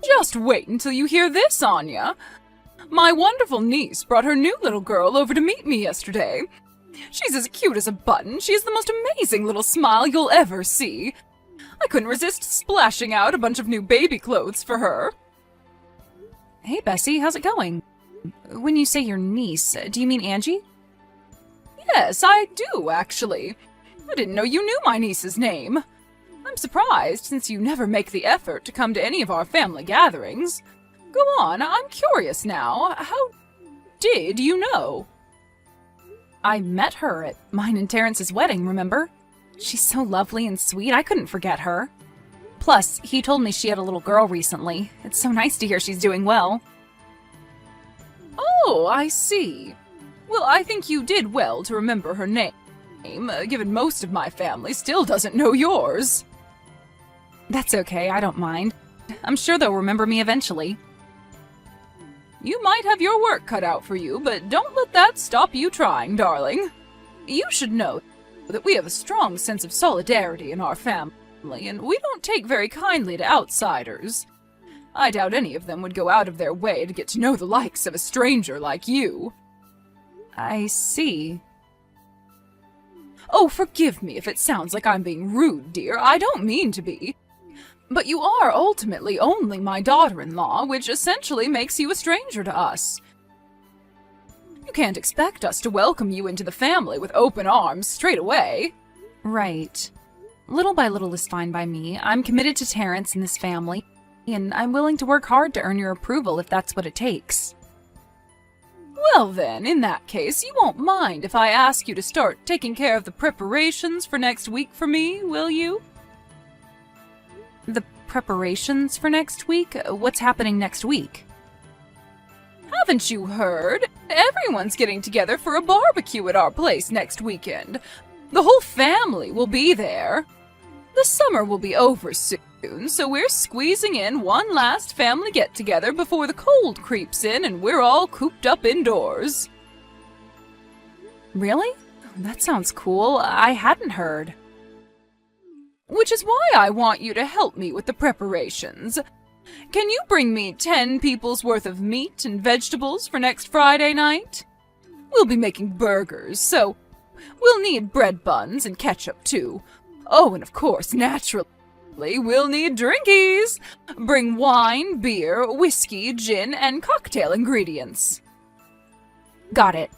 Just wait until you hear this, Anya. My wonderful niece brought her new little girl over to meet me yesterday. She's as cute as a button. She has the most amazing little smile you'll ever see. I couldn't resist splashing out a bunch of new baby clothes for her. Hey, Bessie, how's it going? When you say your niece, do you mean Angie? Yes, I do, actually. I didn't know you knew my niece's name. I'm surprised, since you never make the effort to come to any of our family gatherings. Go on, I'm curious now. How did you know? I met her at mine and Terrence's wedding, remember? She's so lovely and sweet, I couldn't forget her. Plus, he told me she had a little girl recently. It's so nice to hear she's doing well. Oh, I see. Well, I think you did well to remember her name, given most of my family still doesn't know yours. That's okay, I don't mind. I'm sure they'll remember me eventually. You might have your work cut out for you, but don't let that stop you trying, darling. You should know that we have a strong sense of solidarity in our family, and we don't take very kindly to outsiders. I doubt any of them would go out of their way to get to know the likes of a stranger like you. I see. Oh, forgive me if it sounds like I'm being rude, dear. I don't mean to be. But you are ultimately only my daughter-in-law, which essentially makes you a stranger to us. You can't expect us to welcome you into the family with open arms straight away. Right. Little by little is fine by me. I'm committed to Terrence and this family, and I'm willing to work hard to earn your approval if that's what it takes. Well then, in that case, you won't mind if I ask you to start taking care of the preparations for next week for me, will you? The preparations for next week? What's happening next week? Haven't you heard? Everyone's getting together for a barbecue at our place next weekend. The whole family will be there. The summer will be over soon, so we're squeezing in one last family get-together before the cold creeps in and we're all cooped up indoors. Really? That sounds cool. I hadn't heard. Which is why I want you to help me with the preparations. Can you bring me 10 people's worth of meat and vegetables for next Friday night? We'll be making burgers, so we'll need bread buns and ketchup too. Oh, and of course, naturally, we'll need drinkies. Bring wine, beer, whiskey, gin, and cocktail ingredients. Got it.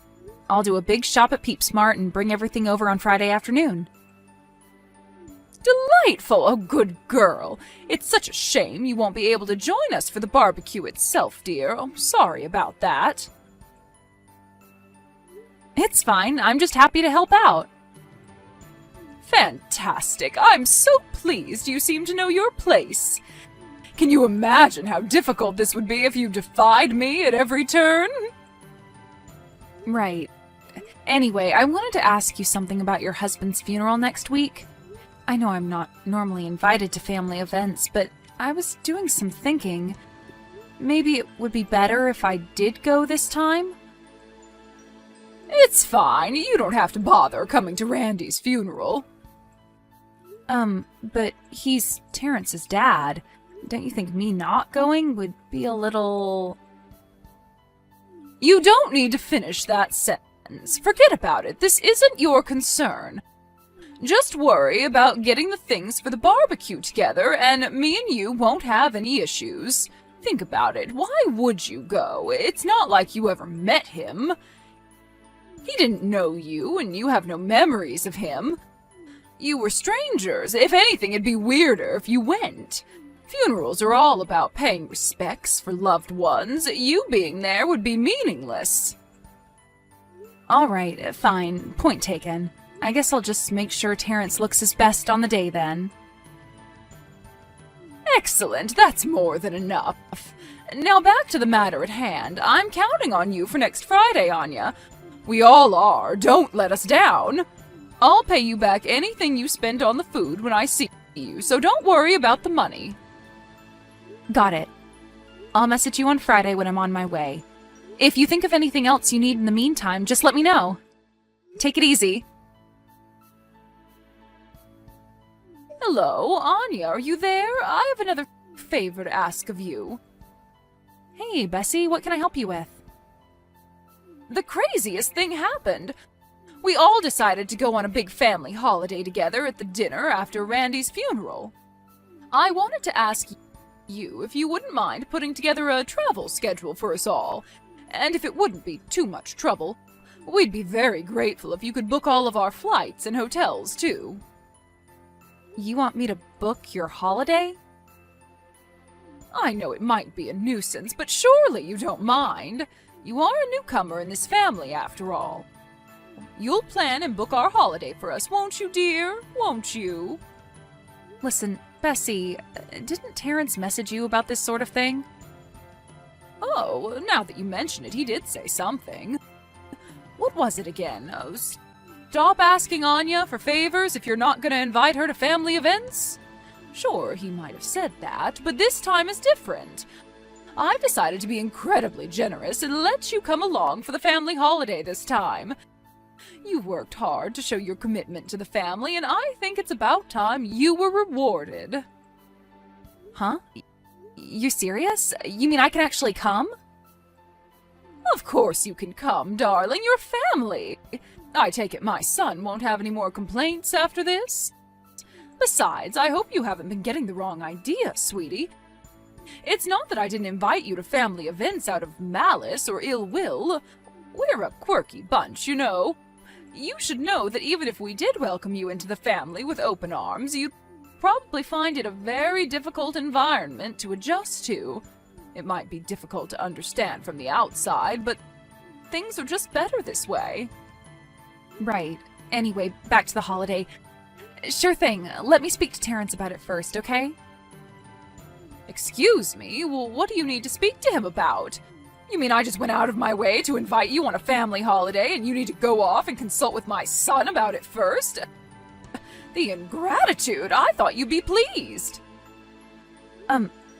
I'll do a big shop at PeepSmart and bring everything over on Friday afternoon. Delightful, oh good girl. It's such a shame you won't be able to join us for the barbecue itself, dear. I'm sorry about that. It's fine, I'm just happy to help out. Fantastic, I'm so pleased you seem to know your place. Can you imagine how difficult this would be if you defied me at every turn? Right. Anyway, I wanted to ask you something about your husband's funeral next week. I know I'm not normally invited to family events, but I was doing some thinking. Maybe it would be better if I did go this time? It's fine. You don't have to bother coming to Randy's funeral. But he's Terrence's dad. Don't you think me not going would be a little... You don't need to finish that sentence. Forget about it. This isn't your concern. Just worry about getting the things for the barbecue together, and me and you won't have any issues. Think about it. Why would you go? It's not like you ever met him. He didn't know you, and you have no memories of him. You were strangers. If anything, it'd be weirder if you went. Funerals are all about paying respects for loved ones. You being there would be meaningless. All right, fine. Point taken. I guess I'll just make sure Terrence looks his best on the day then. Excellent, that's more than enough. Now back to the matter at hand. I'm counting on you for next Friday, Anya. We all are, don't let us down. I'll pay you back anything you spent on the food when I see you, so don't worry about the money. Got it. I'll message you on Friday when I'm on my way. If you think of anything else you need in the meantime, just let me know. Take it easy. Hello, Anya, are you there? I have another favor to ask of you. Hey, Bessie, what can I help you with? The craziest thing happened. We all decided to go on a big family holiday together at the dinner after Randy's funeral. I wanted to ask you if you wouldn't mind putting together a travel schedule for us all, and if it wouldn't be too much trouble, we'd be very grateful if you could book all of our flights and hotels, too. You want me to book your holiday? I know it might be a nuisance, but surely you don't mind. You are a newcomer in this family, after all. You'll plan and book our holiday for us, won't you, dear? Won't you? Listen, Bessie, didn't Terrence message you about this sort of thing? Oh, now that you mention it, he did say something. What was it again? Oh, stop asking Anya for favors if you're not going to invite her to family events? Sure, he might have said that, but this time is different. I've decided to be incredibly generous and let you come along for the family holiday this time. You've worked hard to show your commitment to the family, and I think it's about time you were rewarded. Huh? You serious? You mean I can actually come? Of course you can come, darling. You're family. I take it my son won't have any more complaints after this? Besides, I hope you haven't been getting the wrong idea, sweetie. It's not that I didn't invite you to family events out of malice or ill will. We're a quirky bunch, you know. You should know that even if we did welcome you into the family with open arms, you'd probably find it a very difficult environment to adjust to. It might be difficult to understand from the outside, but things are just better this way. Right. Anyway, back to the holiday. Sure thing. Let me speak to Terrence about it first, okay? Excuse me? Well, what do you need to speak to him about? You mean I just went out of my way to invite you on a family holiday and you need to go off and consult with my son about it first? The ingratitude! I thought you'd be pleased.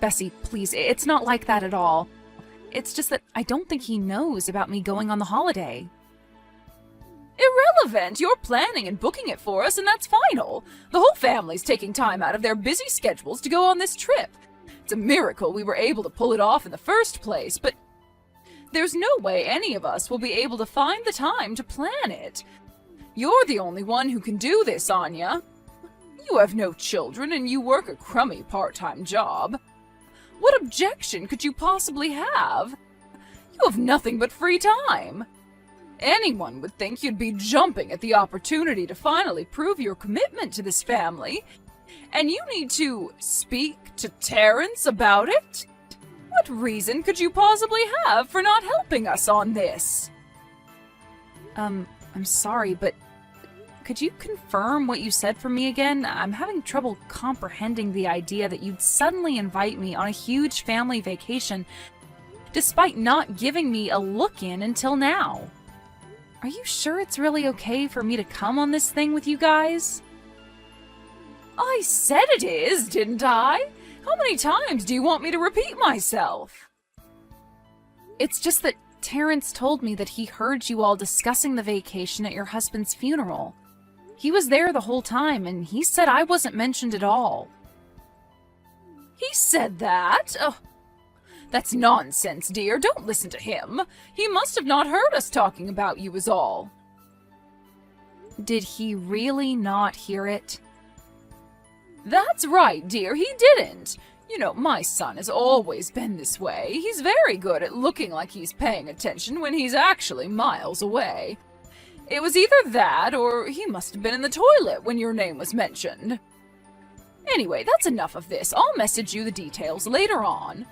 Bessie, please, it's not like that at all. It's just that I don't think he knows about me going on the holiday. Irrelevant! You're planning and booking it for us, and that's final. The whole family's taking time out of their busy schedules to go on this trip. It's a miracle we were able to pull it off in the first place, but there's no way any of us will be able to find the time to plan it. You're the only one who can do this, Anya. You have no children, and you work a crummy part-time job. What objection could you possibly have? You have nothing but free time. Anyone would think you'd be jumping at the opportunity to finally prove your commitment to this family, and you need to speak to Terrence about it? What reason could you possibly have for not helping us on this? I'm sorry, but could you confirm what you said for me again? I'm having trouble comprehending the idea that you'd suddenly invite me on a huge family vacation despite not giving me a look-in until now. Are you sure it's really okay for me to come on this thing with you guys? I said it is, didn't I? How many times do you want me to repeat myself? It's just that Terrence told me that he heard you all discussing the vacation at your husband's funeral. He was there the whole time, and he said I wasn't mentioned at all. He said that? Oh, that's nonsense, dear. Don't listen to him. He must have not heard us talking about you is all. Did he really not hear it? That's right, dear. He didn't. You know, my son has always been this way. He's very good at looking like he's paying attention when he's actually miles away. It was either that, or he must have been in the toilet when your name was mentioned. Anyway, that's enough of this. I'll message you the details later on.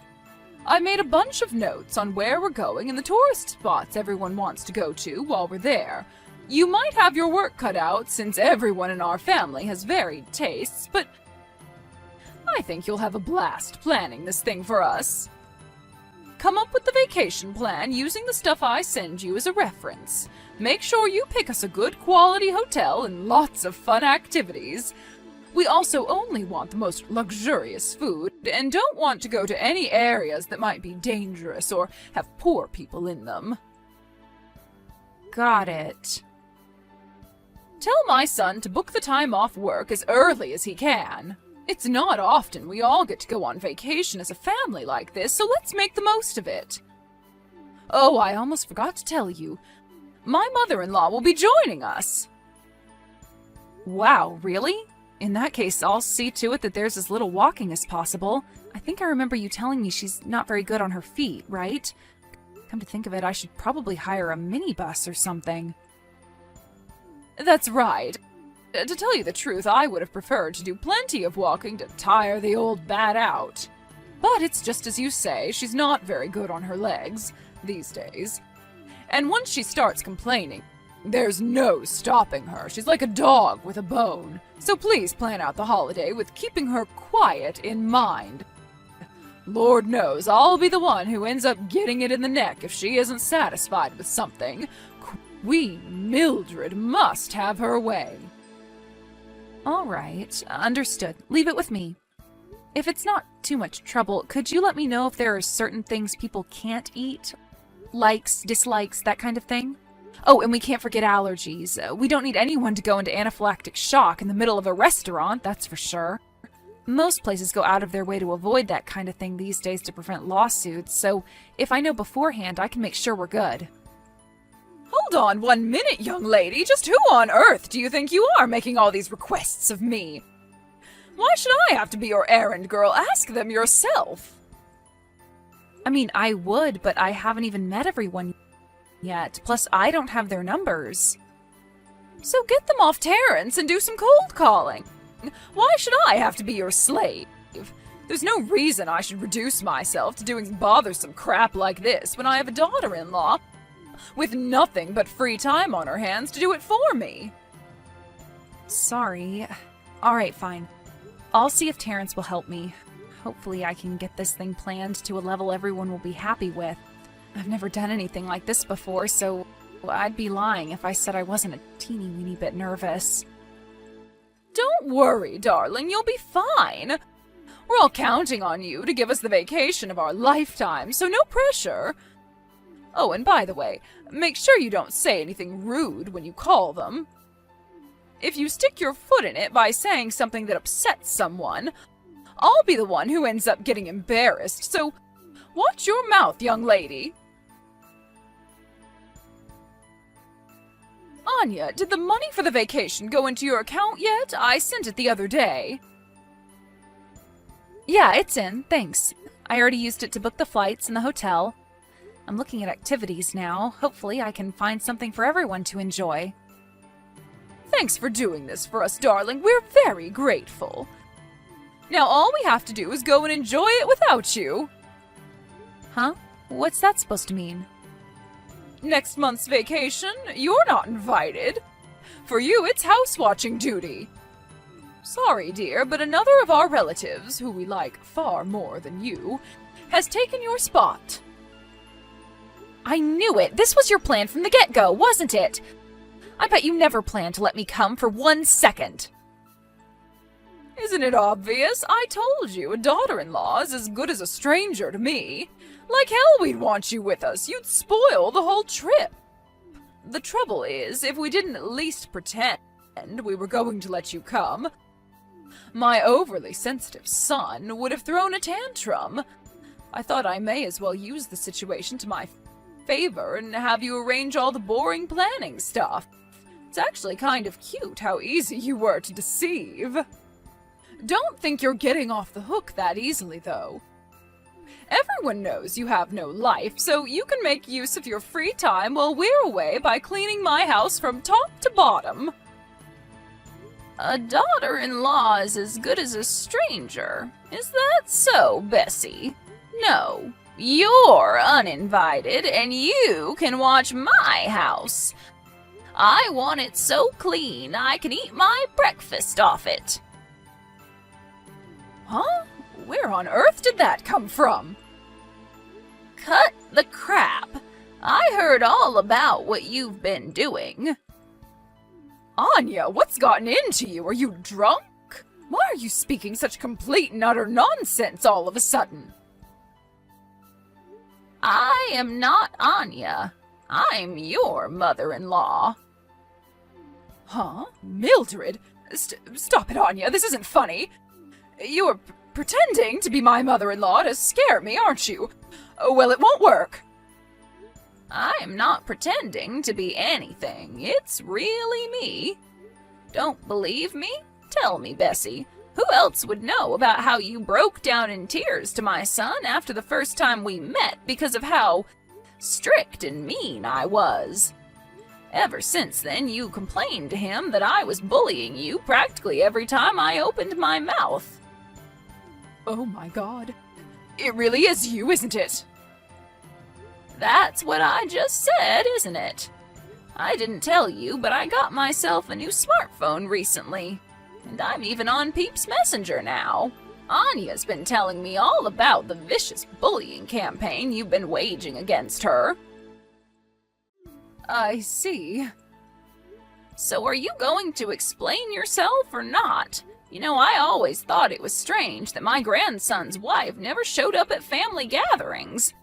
I made a bunch of notes on where we're going and the tourist spots everyone wants to go to while we're there. You might have your work cut out since everyone in our family has varied tastes, but I think you'll have a blast planning this thing for us. Come up with the vacation plan using the stuff I send you as a reference. Make sure you pick us a good quality hotel and lots of fun activities. We also only want the most luxurious food and don't want to go to any areas that might be dangerous or have poor people in them. Got it. Tell my son to book the time off work as early as he can. It's not often we all get to go on vacation as a family like this, so let's make the most of it. Oh, I almost forgot to tell you. My mother-in-law will be joining us. Wow, really? In that case, I'll see to it that there's as little walking as possible. I think I remember you telling me she's not very good on her feet, right? Come to think of it, I should probably hire a minibus or something. That's right. To tell you the truth, I would have preferred to do plenty of walking to tire the old bat out. But it's just as you say, she's not very good on her legs these days. And once she starts complaining, there's no stopping her. She's like a dog with a bone. So please plan out the holiday with keeping her quiet in mind. Lord knows I'll be the one who ends up getting it in the neck if she isn't satisfied with something. Queen Mildred must have her way. All right, understood. Leave it with me. If it's not too much trouble, could you let me know if there are certain things people can't eat? Likes, dislikes, that kind of thing? Oh, and we can't forget allergies. We don't need anyone to go into anaphylactic shock in the middle of a restaurant, that's for sure. Most places go out of their way to avoid that kind of thing these days to prevent lawsuits, so if I know beforehand, I can make sure we're good. Hold on 1 minute, young lady. Just who on earth do you think you are making all these requests of me? Why should I have to be your errand girl? Ask them yourself. I mean, I would, but I haven't even met everyone yet. Plus, I don't have their numbers. So get them off Terrence and do some cold calling. Why should I have to be your slave? There's no reason I should reduce myself to doing bothersome crap like this when I have a daughter-in-law with nothing but free time on her hands to do it for me. Sorry. All right, fine. I'll see if Terrence will help me. Hopefully I can get this thing planned to a level everyone will be happy with. I've never done anything like this before, so I'd be lying if I said I wasn't a teeny weeny bit nervous. Don't worry, darling, you'll be fine. We're all counting on you to give us the vacation of our lifetime, so no pressure. Oh, and by the way, make sure you don't say anything rude when you call them. If you stick your foot in it by saying something that upsets someone, I'll be the one who ends up getting embarrassed, so watch your mouth, young lady. Anya, did the money for the vacation go into your account yet? I sent it the other day. Yeah, it's in, thanks. I already used it to book the flights and the hotel. I'm looking at activities now. Hopefully I can find something for everyone to enjoy. Thanks for doing this for us, darling. We're very grateful. Now all we have to do is go and enjoy it without you. Huh? What's that supposed to mean? Next month's vacation, you're not invited. For you, it's house-watching duty. Sorry, dear, but another of our relatives, who we like far more than you, has taken your spot. I knew it! This was your plan from the get-go, wasn't it? I bet you never planned to let me come for 1 second. Isn't it obvious? I told you, a daughter-in-law is as good as a stranger to me. Like hell we'd want you with us. You'd spoil the whole trip. The trouble is, if we didn't at least pretend we were going to let you come, my overly sensitive son would have thrown a tantrum. I thought I may as well use the situation to my favor and have you arrange all the boring planning stuff. It's actually kind of cute how easy you were to deceive. Don't think you're getting off the hook that easily, though. Everyone knows you have no life, so you can make use of your free time while we're away by cleaning my house from top to bottom. A daughter-in-law is as good as a stranger. Is that so, Bessie? No, you're uninvited, and you can watch my house. I want it so clean I can eat my breakfast off it. Huh? Where on earth did that come from? Cut the crap. I heard all about what you've been doing. Anya, what's gotten into you? Are you drunk? Why are you speaking such complete and utter nonsense all of a sudden? I am not Anya. I'm your mother-in-law. Huh? Mildred? Stop it, Anya. This isn't funny. You're pretending to be my mother-in-law to scare me, aren't you? Oh, well, it won't work. I am not pretending to be anything. It's really me. Don't believe me? Tell me, Bessie. Who else would know about how you broke down in tears to my son after the first time we met because of how strict and mean I was? Ever since then, you complained to him that I was bullying you practically every time I opened my mouth. Oh my God. It really is you, isn't it? That's what I just said, isn't it? I didn't tell you, but I got myself a new smartphone recently. And I'm even on Peeps Messenger now. Anya's been telling me all about the vicious bullying campaign you've been waging against her. I see. So are you going to explain yourself or not? You know, I always thought it was strange that my grandson's wife never showed up at family gatherings.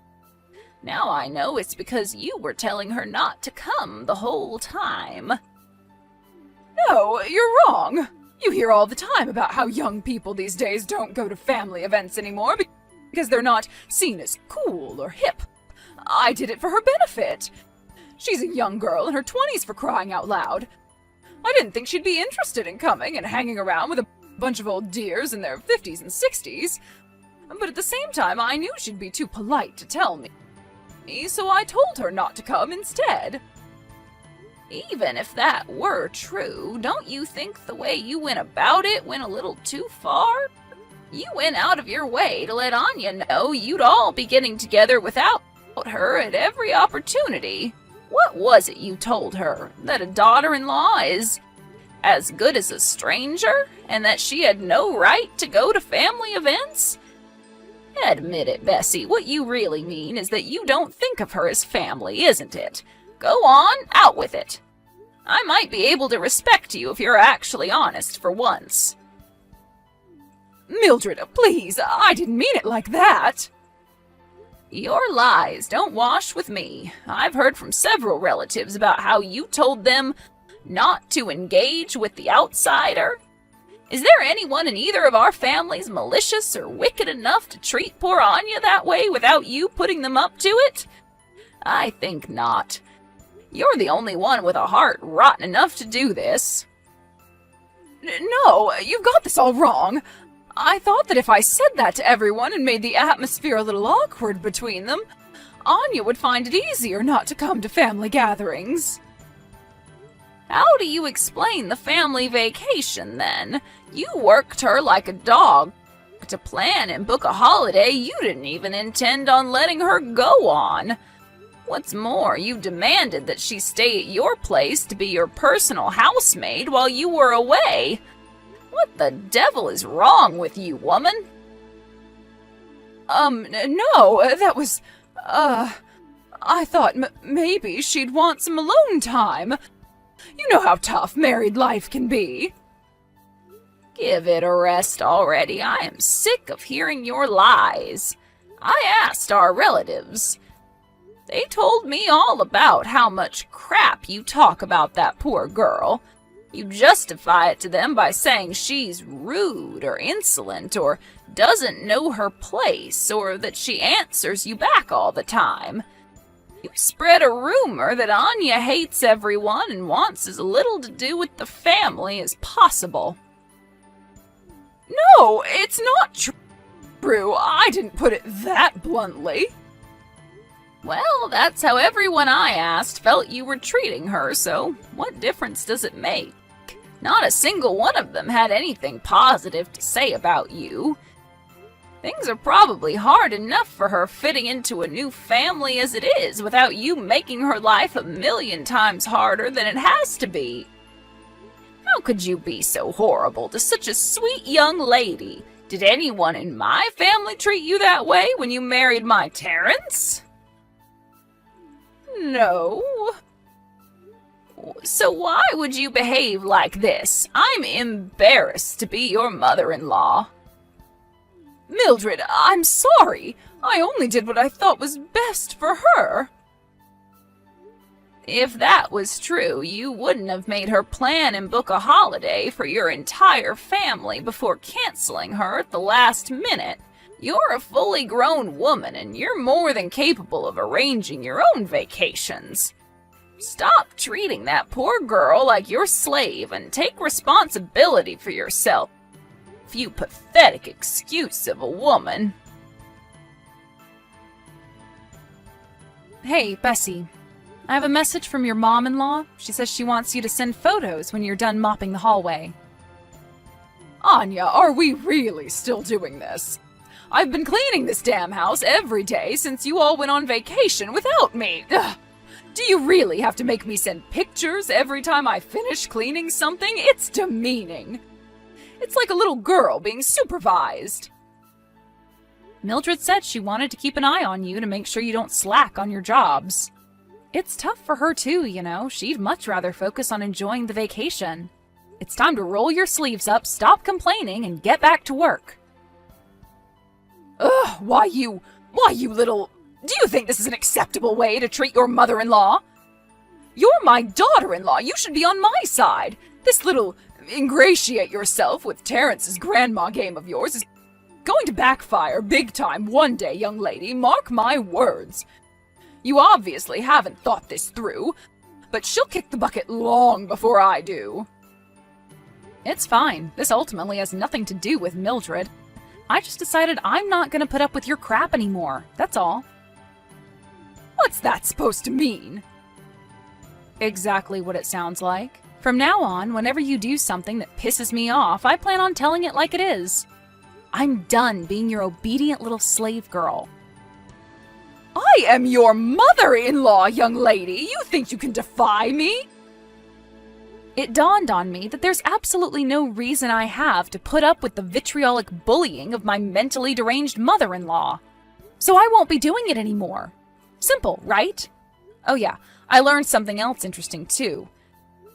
Now I know it's because you were telling her not to come the whole time. No, you're wrong. You hear all the time about how young people these days don't go to family events anymore because they're not seen as cool or hip. I did it for her benefit. She's a young girl in her 20s, for crying out loud. I didn't think she'd be interested in coming and hanging around with a bunch of old dears in their 50s and 60s. But at the same time, I knew she'd be too polite to tell me, so I told her not to come instead. Even if that were true, don't you think the way you went about it went a little too far? You went out of your way to let Anya know you'd all be getting together without her at every opportunity. What was it you told her? That a daughter-in-law is as good as a stranger? And that she had no right to go to family events? Admit it, Bessie. What you really mean is that you don't think of her as family, isn't it? Go on, out with it. I might be able to respect you if you're actually honest for once. Mildred, please, I didn't mean it like that. Your lies don't wash with me. I've heard from several relatives about how you told them not to engage with the outsider. Is there anyone in either of our families malicious or wicked enough to treat poor Anya that way without you putting them up to it? I think not. You're the only one with a heart rotten enough to do this. No, you've got this all wrong. I thought that if I said that to everyone and made the atmosphere a little awkward between them, Anya would find it easier not to come to family gatherings. How do you explain the family vacation, then? You worked her like a dog to plan and book a holiday you didn't even intend on letting her go on. What's more, you demanded that she stay at your place to be your personal housemaid while you were away. What the devil is wrong with you, woman? No, that was, I thought maybe she'd want some alone time. You know how tough married life can be. Give it a rest already. I am sick of hearing your lies. I asked our relatives. They told me all about how much crap you talk about that poor girl. You justify it to them by saying she's rude or insolent or doesn't know her place or that she answers you back all the time. You spread a rumor that Anya hates everyone and wants as little to do with the family as possible. No, it's not true. I didn't put it that bluntly. Well, that's how everyone I asked felt you were treating her, so what difference does it make? Not a single one of them had anything positive to say about you. Things are probably hard enough for her fitting into a new family as it is without you making her life 1,000,000 times harder than it has to be. How could you be so horrible to such a sweet young lady? Did anyone in my family treat you that way when you married my Terrence? No. So why would you behave like this? I'm embarrassed to be your mother-in-law. Mildred, I'm sorry. I only did what I thought was best for her. If that was true, you wouldn't have made her plan and book a holiday for your entire family before canceling her at the last minute. You're a fully grown woman and you're more than capable of arranging your own vacations. Stop treating that poor girl like your slave and take responsibility for yourself, you pathetic excuse of a woman. Hey, Bessie. I have a message from your mom-in-law. She says she wants you to send photos when you're done mopping the hallway. Anya, are we really still doing this? I've been cleaning this damn house every day since you all went on vacation without me. Ugh. Do you really have to make me send pictures every time I finish cleaning something? It's demeaning. It's like a little girl being supervised. Mildred said she wanted to keep an eye on you to make sure you don't slack on your jobs. It's tough for her too, you know. She'd much rather focus on enjoying the vacation. It's time to roll your sleeves up, stop complaining, and get back to work. Ugh, why you little... Do you think this is an acceptable way to treat your mother-in-law? You're my daughter-in-law. You should be on my side. This little ingratiate yourself with Terrence's grandma game of yours is going to backfire big time one day, young lady. Mark my words. You obviously haven't thought this through, but she'll kick the bucket long before I do. It's fine. This ultimately has nothing to do with Mildred. I just decided I'm not going to put up with your crap anymore. That's all. What's that supposed to mean? Exactly what it sounds like. From now on, whenever you do something that pisses me off, I plan on telling it like it is. I'm done being your obedient little slave girl. I am your mother-in-law, young lady. You think you can defy me? It dawned on me that there's absolutely no reason I have to put up with the vitriolic bullying of my mentally deranged mother-in-law. So I won't be doing it anymore. Simple, right? Oh yeah, I learned something else interesting too.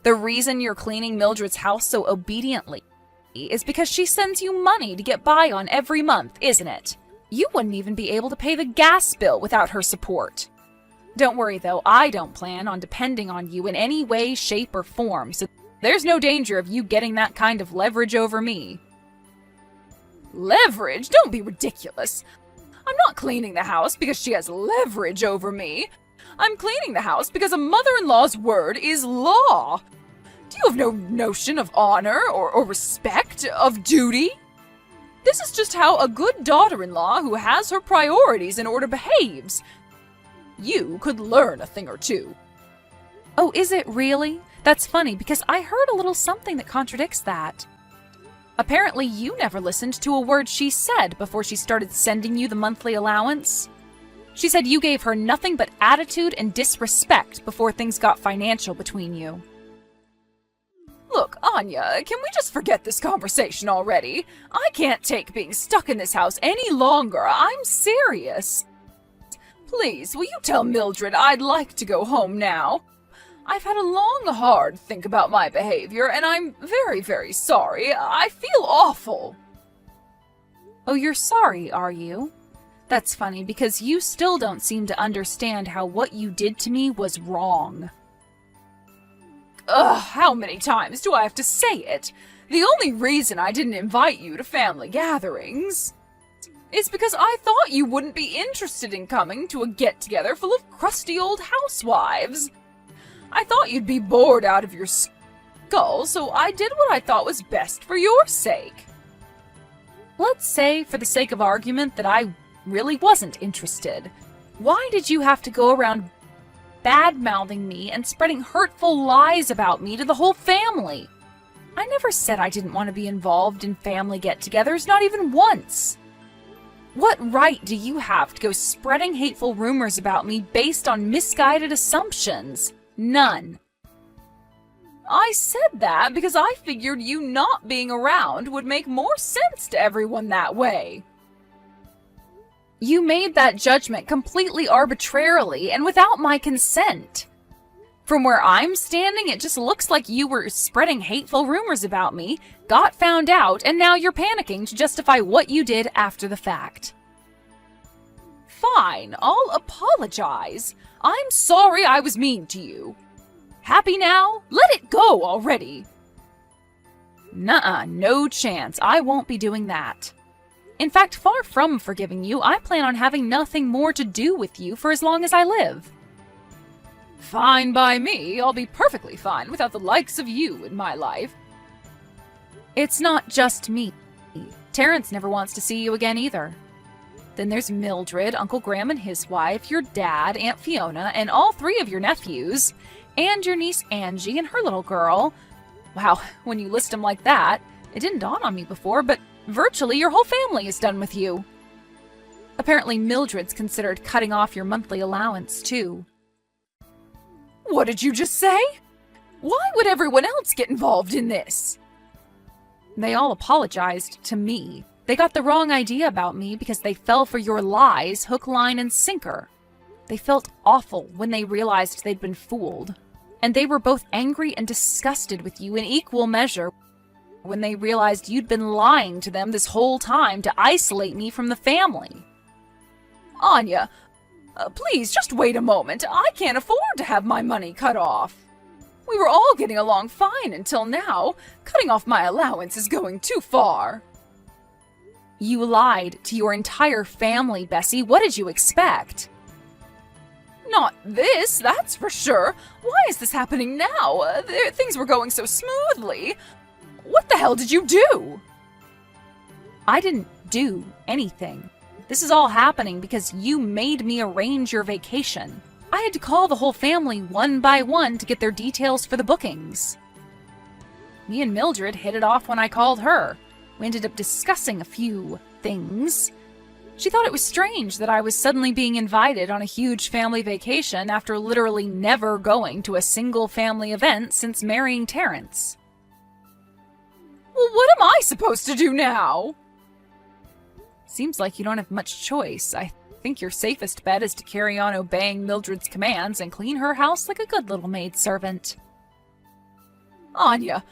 The reason you're cleaning Mildred's house so obediently is because she sends you money to get by on every month, isn't it? You wouldn't even be able to pay the gas bill without her support. Don't worry though, I don't plan on depending on you in any way, shape, or form, so there's no danger of you getting that kind of leverage over me. Leverage? Don't be ridiculous. I'm not cleaning the house because she has leverage over me. I'm cleaning the house because a mother-in-law's word is law. Do you have no notion of honor or respect, of duty? This is just how a good daughter-in-law who has her priorities in order behaves. You could learn a thing or two. Oh, is it really? That's funny because I heard a little something that contradicts that. Apparently you never listened to a word she said before she started sending you the monthly allowance. She said you gave her nothing but attitude and disrespect before things got financial between you. Look, Anya, can we just forget this conversation already? I can't take being stuck in this house any longer. I'm serious. Please, will you tell Mildred I'd like to go home now? I've had a long, hard think about my behavior, and I'm very, very sorry. I feel awful. Oh, you're sorry, are you? That's funny, because you still don't seem to understand how what you did to me was wrong. Ugh, how many times do I have to say it? The only reason I didn't invite you to family gatherings is because I thought you wouldn't be interested in coming to a get-together full of crusty old housewives. I thought you'd be bored out of your skull, so I did what I thought was best for your sake. Let's say, for the sake of argument, that I really wasn't interested. Why did you have to go around bad-mouthing me and spreading hurtful lies about me to the whole family? I never said I didn't want to be involved in family get-togethers, not even once. What right do you have to go spreading hateful rumors about me based on misguided assumptions? None. I said that because I figured you not being around would make more sense to everyone that way. You made that judgment completely arbitrarily and without my consent. From where I'm standing, it just looks like you were spreading hateful rumors about me, got found out, and now you're panicking to justify what you did after the fact. fine. I'll apologize. I'm sorry I was mean to you. Happy now? Let it go already. Nuh-uh, no chance. I won't be doing that. In fact, far from forgiving you, I plan on having nothing more to do with you for as long as I live. Fine by me. I'll be perfectly fine without the likes of you in my life. It's not just me. Terrence never wants to see you again either. Then there's Mildred, Uncle Graham and his wife, your dad, Aunt Fiona, and all 3 of your nephews, and your niece Angie and her little girl. Wow, when you list them like that, it didn't dawn on me before, but virtually your whole family is done with you. Apparently Mildred's considered cutting off your monthly allowance, too. What did you just say? Why would everyone else get involved in this? They all apologized to me. They got the wrong idea about me because they fell for your lies, hook, line, and sinker. They felt awful when they realized they'd been fooled. And they were both angry and disgusted with you in equal measure when they realized you'd been lying to them this whole time to isolate me from the family. Anya, please just wait a moment. I can't afford to have my money cut off. We were all getting along fine until now. Cutting off my allowance is going too far. You lied to your entire family, Bessie. What did you expect? Not this, that's for sure. Why is this happening now? Things were going so smoothly. What the hell did you do? I didn't do anything. This is all happening because you made me arrange your vacation. I had to call the whole family one by one to get their details for the bookings. Me and Mildred hit it off when I called her. We ended up discussing a few things. She thought it was strange that I was suddenly being invited on a huge family vacation after literally never going to a single family event since marrying Terrence. Well, what am I supposed to do now? Seems like you don't have much choice. I think your safest bet is to carry on obeying Mildred's commands and clean her house like a good little maidservant. Anya,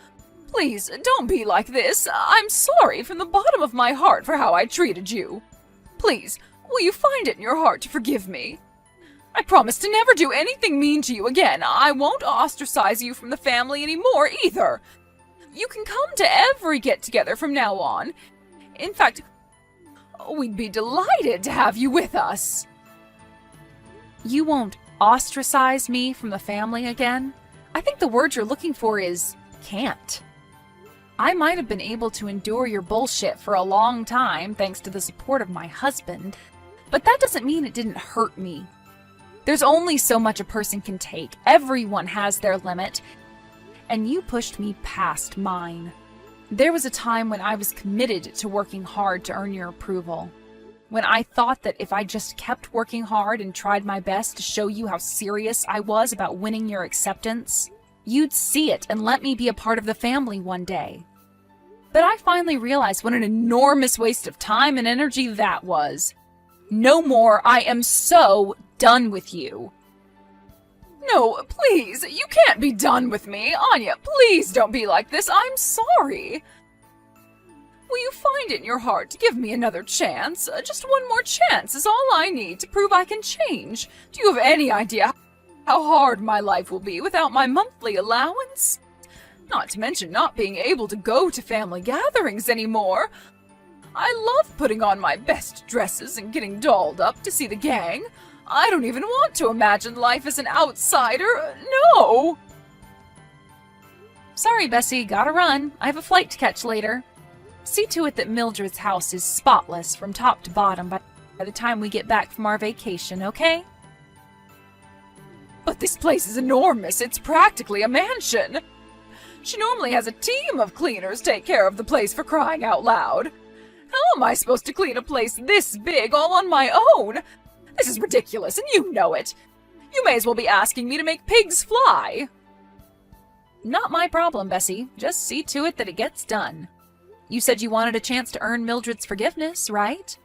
please, don't be like this. I'm sorry from the bottom of my heart for how I treated you. Please, will you find it in your heart to forgive me? I promise to never do anything mean to you again. I won't ostracize you from the family anymore either. You can come to every get-together from now on. In fact, we'd be delighted to have you with us. You won't ostracize me from the family again? I think the word you're looking for is can't. I might have been able to endure your bullshit for a long time thanks to the support of my husband, but that doesn't mean it didn't hurt me. There's only so much a person can take. Everyone has their limit, and you pushed me past mine. There was a time when I was committed to working hard to earn your approval. When I thought that if I just kept working hard and tried my best to show you how serious I was about winning your acceptance, you'd see it and let me be a part of the family one day. But I finally realized what an enormous waste of time and energy that was. No more. I am so done with you. No, please, you can't be done with me. Anya, please don't be like this. I'm sorry. Will you find it in your heart to give me another chance? Just one more chance is all I need to prove I can change. Do you have any idea how hard my life will be without my monthly allowance? Not to mention not being able to go to family gatherings anymore. I love putting on my best dresses and getting dolled up to see the gang. I don't even want to imagine life as an outsider. No! Sorry, Bessie, gotta run. I have a flight to catch later. See to it that Mildred's house is spotless from top to bottom by the time we get back from our vacation, okay? But this place is enormous. It's practically a mansion. She normally has a team of cleaners take care of the place, for crying out loud. How am I supposed to clean a place this big all on my own? This is ridiculous, and you know it. You may as well be asking me to make pigs fly. Not my problem, Bessie. Just see to it that it gets done. You said you wanted a chance to earn Mildred's forgiveness, right?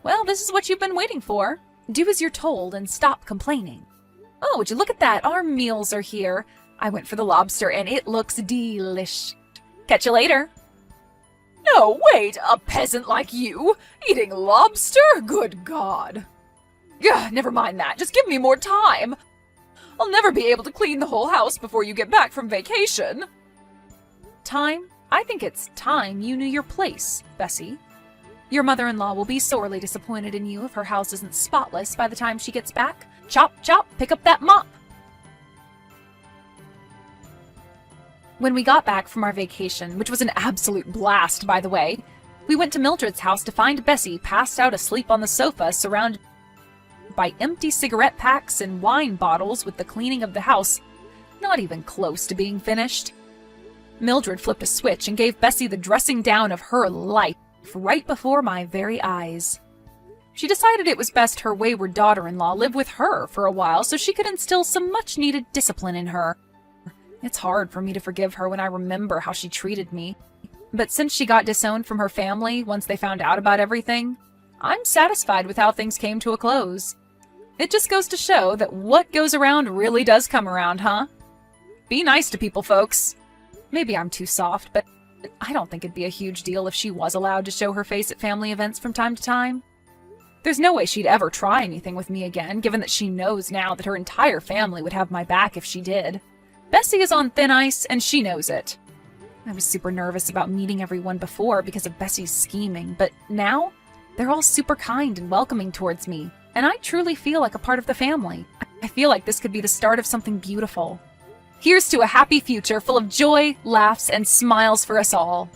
Well, this is what you've been waiting for. Do as you're told and stop complaining. Oh, would you look at that? Our meals are here. I went for the lobster and it looks delish. Catch you later. No, wait, a peasant like you? Eating lobster? Good God. Ugh, never mind that. Just give me more time. I'll never be able to clean the whole house before you get back from vacation. Time? I think it's time you knew your place, Bessie. Your mother-in-law will be sorely disappointed in you if her house isn't spotless by the time she gets back. Chop, chop, pick up that mop. When we got back from our vacation, which was an absolute blast, by the way, we went to Mildred's house to find Bessie passed out asleep on the sofa, surrounded by empty cigarette packs and wine bottles, with the cleaning of the house not even close to being finished. Mildred flipped a switch and gave Bessie the dressing down of her life right before my very eyes. She decided it was best her wayward daughter-in-law live with her for a while so she could instill some much-needed discipline in her. It's hard for me to forgive her when I remember how she treated me. But since she got disowned from her family once they found out about everything, I'm satisfied with how things came to a close. It just goes to show that what goes around really does come around, huh? Be nice to people, folks. Maybe I'm too soft, but I don't think it'd be a huge deal if she was allowed to show her face at family events from time to time. There's no way she'd ever try anything with me again, given that she knows now that her entire family would have my back if she did. Bessie is on thin ice, and she knows it. I was super nervous about meeting everyone before because of Bessie's scheming, but now they're all super kind and welcoming towards me, and I truly feel like a part of the family. I feel like this could be the start of something beautiful. Here's to a happy future full of joy, laughs, and smiles for us all.